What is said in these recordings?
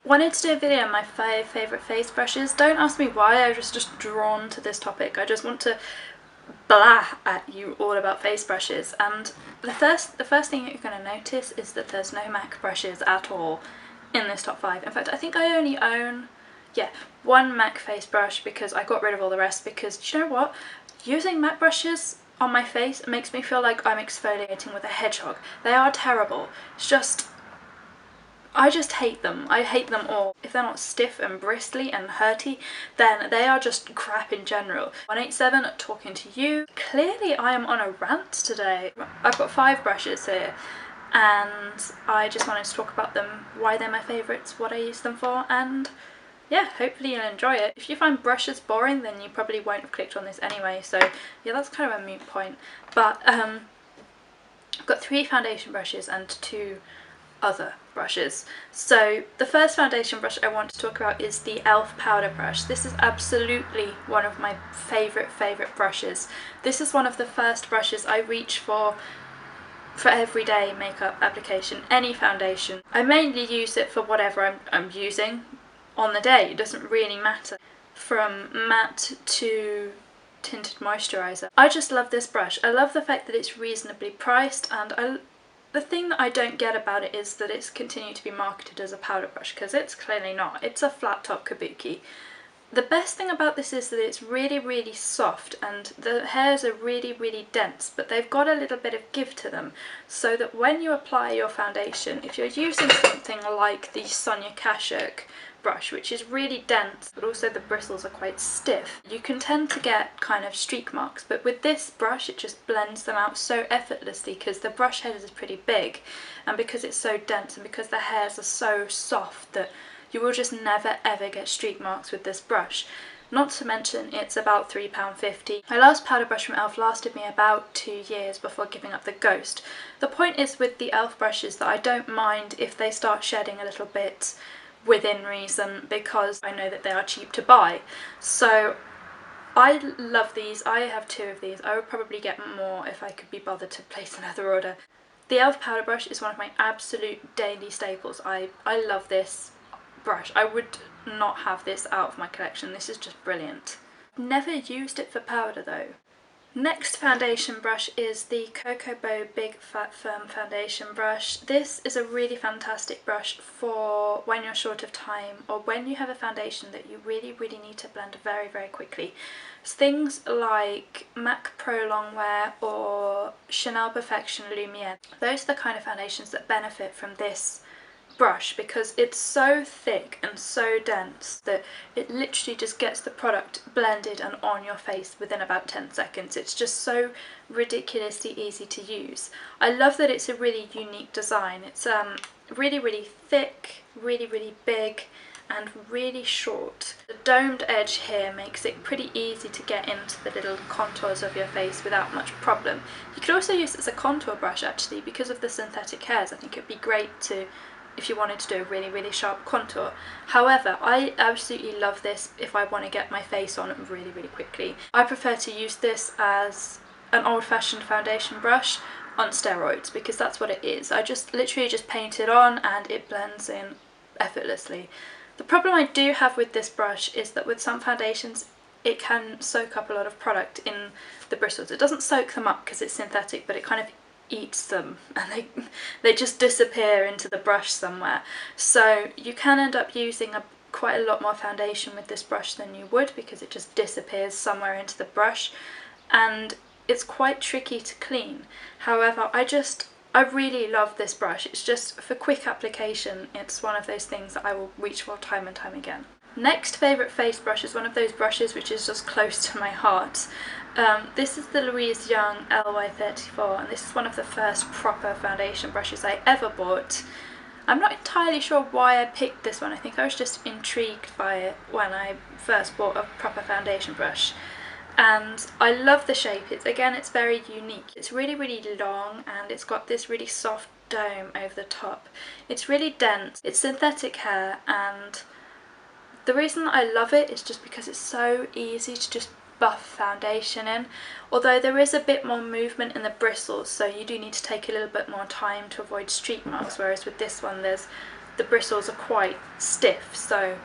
Wanted to do a video on my 5 favourite face brushes. Don't ask me why, I was just drawn to this topic. I just want to blah at you all about face brushes, and the first thing that you're going to notice is that there's no MAC brushes at all in this top 5. In fact, I think I only own, yeah, one MAC face brush because I got rid of all the rest because, do you know what? Using MAC brushes on my face makes me feel like I'm exfoliating with a hedgehog. They are terrible. It's just, I just hate them. I hate them all. If they're not stiff and bristly and hurty, then they are just crap in general. 187, talking to you. Clearly I am on a rant today. I've got 5 brushes here and I just wanted to talk about them, why they're my favourites, what I use them for, and yeah, hopefully you'll enjoy it. If you find brushes boring, then you probably won't have clicked on this anyway, so yeah, that's kind of a moot point. But I've got 3 foundation brushes and 2 other brushes. So the first foundation brush I want to talk about is the e.l.f. powder brush. This is absolutely one of my favourite brushes. This is one of the first brushes I reach for everyday makeup application, any foundation. I mainly use it for whatever I'm using on the day, it doesn't really matter. From matte to tinted moisturiser. I just love this brush. I love the fact that it's reasonably priced, and the thing that I don't get about it is that it's continued to be marketed as a powder brush, because it's clearly not. It's a flat top kabuki. The best thing about this is that it's really soft and the hairs are really dense, but they've got a little bit of give to them, so that when you apply your foundation, if you're using something like the Sonia Kashuk brush, which is really dense but also the bristles are quite stiff, you can tend to get kind of streak marks, but with this brush it just blends them out so effortlessly because the brush head is pretty big, and because it's so dense and because the hairs are so soft that you will just never ever get streak marks with this brush. Not to mention it's about £3.50. My last powder brush from e.l.f. lasted me about 2 years before giving up the ghost. The point is with the e.l.f. brushes that I don't mind if they start shedding a little bit within reason, because I know that they are cheap to buy. So I love these. I have 2 of these. I would probably get more if I could be bothered to place another order. The e.l.f. powder brush is one of my absolute daily staples. I love this brush. I would not have this out of my collection. This is just brilliant. Never used it for powder though. Next foundation brush is the Coco Beau Big Fat Firm Foundation brush. This is a really fantastic brush for when you're short of time or when you have a foundation that you really need to blend very quickly. Things like MAC Pro Longwear or Chanel Perfection Lumiere. Those are the kind of foundations that benefit from this brush because it's so thick and so dense that it literally just gets the product blended and on your face within about 10 seconds. It's just so ridiculously easy to use. I love that it's a really unique design. It's really thick, really big and really short. The domed edge here makes it pretty easy to get into the little contours of your face without much problem. You could also use it as a contour brush actually because of the synthetic hairs. I think it'd be great to, if you wanted to do a really sharp contour. However, I absolutely love this if I want to get my face on really quickly. I prefer to use this as an old-fashioned foundation brush on steroids because that's what it is. I just literally just paint it on and it blends in effortlessly. The problem I do have with this brush is that with some foundations it can soak up a lot of product in the bristles. It doesn't soak them up because it's synthetic, but it kind of eats them and they just disappear into the brush somewhere. So you can end up using quite a lot more foundation with this brush than you would because it just disappears somewhere into the brush and it's quite tricky to clean. However, I really love this brush. It's just for quick application, it's one of those things that I will reach for time and time again. Next favourite face brush is one of those brushes which is just close to my heart. This is the Louise Young LY34 and this is one of the first proper foundation brushes I ever bought. I'm not entirely sure why I picked this one. I think I was just intrigued by it when I first bought a proper foundation brush. And I love the shape. It's very unique. It's really long and it's got this really soft dome over the top. It's really dense. It's synthetic hair, and the reason that I love it is just because it's so easy to just buff foundation in, although there is a bit more movement in the bristles, so you do need to take a little bit more time to avoid streak marks, whereas with this one there's the bristles are quite stiff, so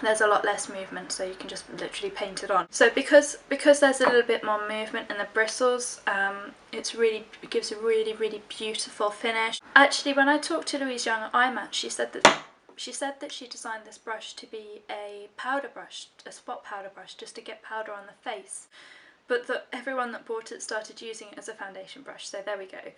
there's a lot less movement, so you can just literally paint it on. So because there's a little bit more movement in the bristles, it gives a really beautiful finish. Actually, when I talked to Louise Young at iMatch, she said that she designed this brush to be a powder brush, a spot powder brush, just to get powder on the face, but that everyone that bought it started using it as a foundation brush, so there we go.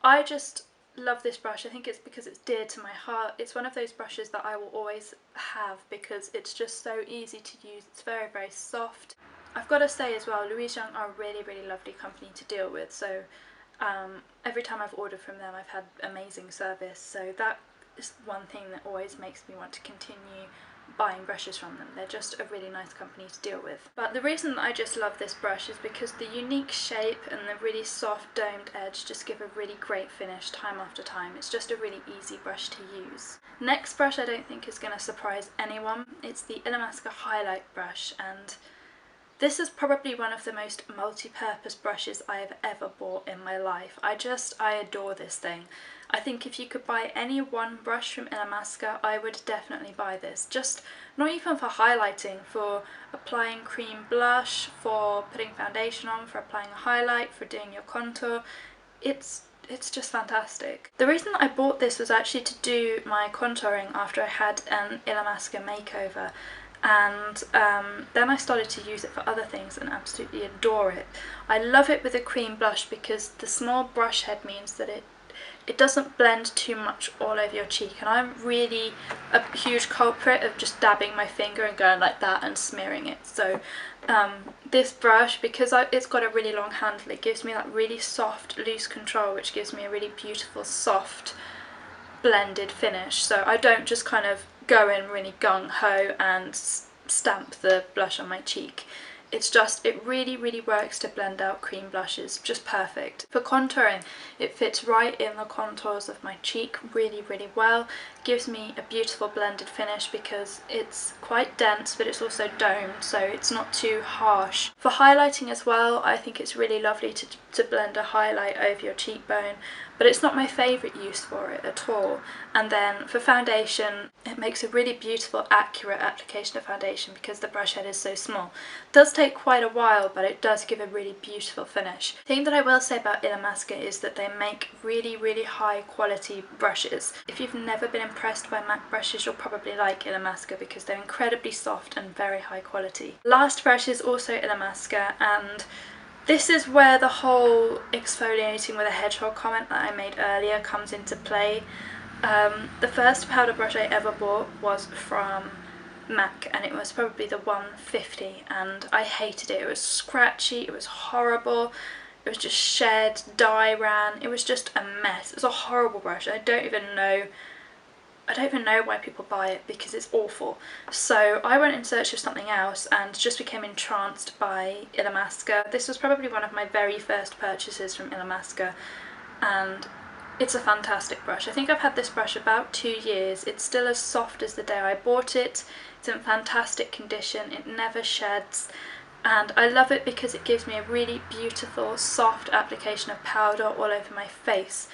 I just love this brush. I think it's because it's dear to my heart. It's one of those brushes that I will always have because it's just so easy to use. It's very soft. I've got to say as well, Louise Young are a really lovely company to deal with, so every time I've ordered from them I've had amazing service, so that is one thing that always makes me want to continue buying brushes from them. They're just a really nice company to deal with. But the reason that I just love this brush is because the unique shape and the really soft domed edge just give a really great finish time after time. It's just a really easy brush to use. Next brush I don't think is going to surprise anyone. It's the Illamasqua Highlight brush, and this is probably one of the most multi-purpose brushes I have ever bought in my life. I adore this thing. I think if you could buy any one brush from Illamasqua, I would definitely buy this. Just not even for highlighting, for applying cream blush, for putting foundation on, for applying a highlight, for doing your contour. It's just fantastic. The reason that I bought this was actually to do my contouring after I had an Illamasqua makeover. And then I started to use it for other things and absolutely adore it. I love it with a cream blush because the small brush head means that it doesn't blend too much all over your cheek, and I'm really a huge culprit of just dabbing my finger and going like that and smearing it. So this brush, because it's got a really long handle, it gives me that really soft loose control, which gives me a really beautiful soft blended finish. So I don't just kind of go in really gung-ho and stamp the blush on my cheek. It's just, it really works to blend out cream blushes, just perfect. For contouring, it fits right in the contours of my cheek really well. Gives me a beautiful blended finish because it's quite dense, but it's also domed, so it's not too harsh. For highlighting as well, I think it's really lovely to blend a highlight over your cheekbone, but it's not my favourite use for it at all. And then for foundation, it makes a really beautiful, accurate application of foundation because the brush head is so small. It does take quite a while, but it does give a really beautiful finish. The thing that I will say about Illamasqua is that they make really high quality brushes. If you've never been impressed by MAC brushes, you'll probably like Illamasqua because they're incredibly soft and very high quality. Last brush is also Illamasqua, and this is where the whole exfoliating with a hedgehog comment that I made earlier comes into play. The first powder brush I ever bought was from MAC, and it was probably the 150, and I hated it. It was scratchy, it was horrible, it was just shed, dye ran, it was just a mess. It was a horrible brush. I don't even know why people buy it because it's awful. So I went in search of something else and just became entranced by Illamasqua. This was probably one of my very first purchases from Illamasqua, and it's a fantastic brush. I think I've had this brush about 2 years. It's still as soft as the day I bought it. It's in fantastic condition. It never sheds. And I love it because it gives me a really beautiful, soft application of powder all over my face.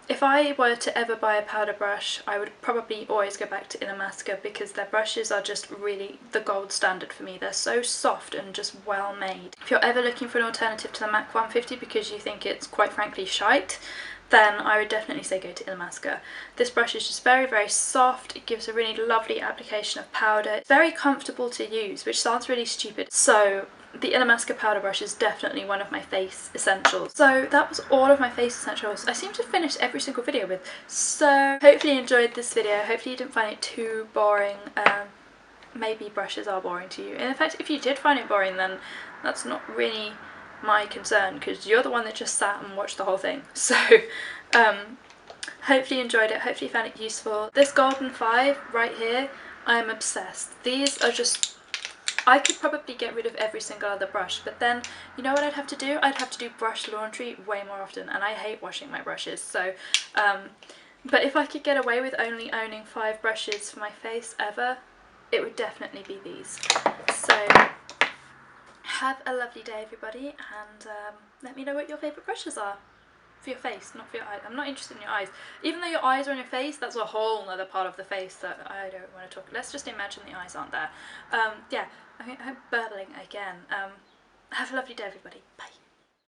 If I were to ever buy a powder brush, I would probably always go back to Illamasqua because their brushes are just really the gold standard for me. They're so soft and just well made. If you're ever looking for an alternative to the MAC 150 because you think it's quite frankly shite, then I would definitely say go to Illamasqua. This brush is just very soft. It gives a really lovely application of powder. It's very comfortable to use, which sounds really stupid. So the Illamasqua powder brush is definitely one of my face essentials. So that was all of my face essentials. I seem to finish every single video with. So hopefully you enjoyed this video. Hopefully you didn't find it too boring. Maybe brushes are boring to you. And in fact, if you did find it boring, then that's not really my concern because you're the one that just sat and watched the whole thing. So hopefully you enjoyed it. Hopefully you found it useful. This golden 5 right here, I am obsessed. These are just, I could probably get rid of every single other brush, but then you know what I'd have to do? I'd have to do brush laundry way more often, and I hate washing my brushes. So but if I could get away with only owning 5 brushes for my face ever, it would definitely be these. So have a lovely day everybody, and let me know what your favourite brushes are. for your face, not for your eyes. I'm not interested in your eyes. Even though your eyes are on your face, that's a whole other part of the face that I don't want to talk. Let's just imagine the eyes aren't there. Yeah, I'm burbling again. Have a lovely day, everybody. Bye.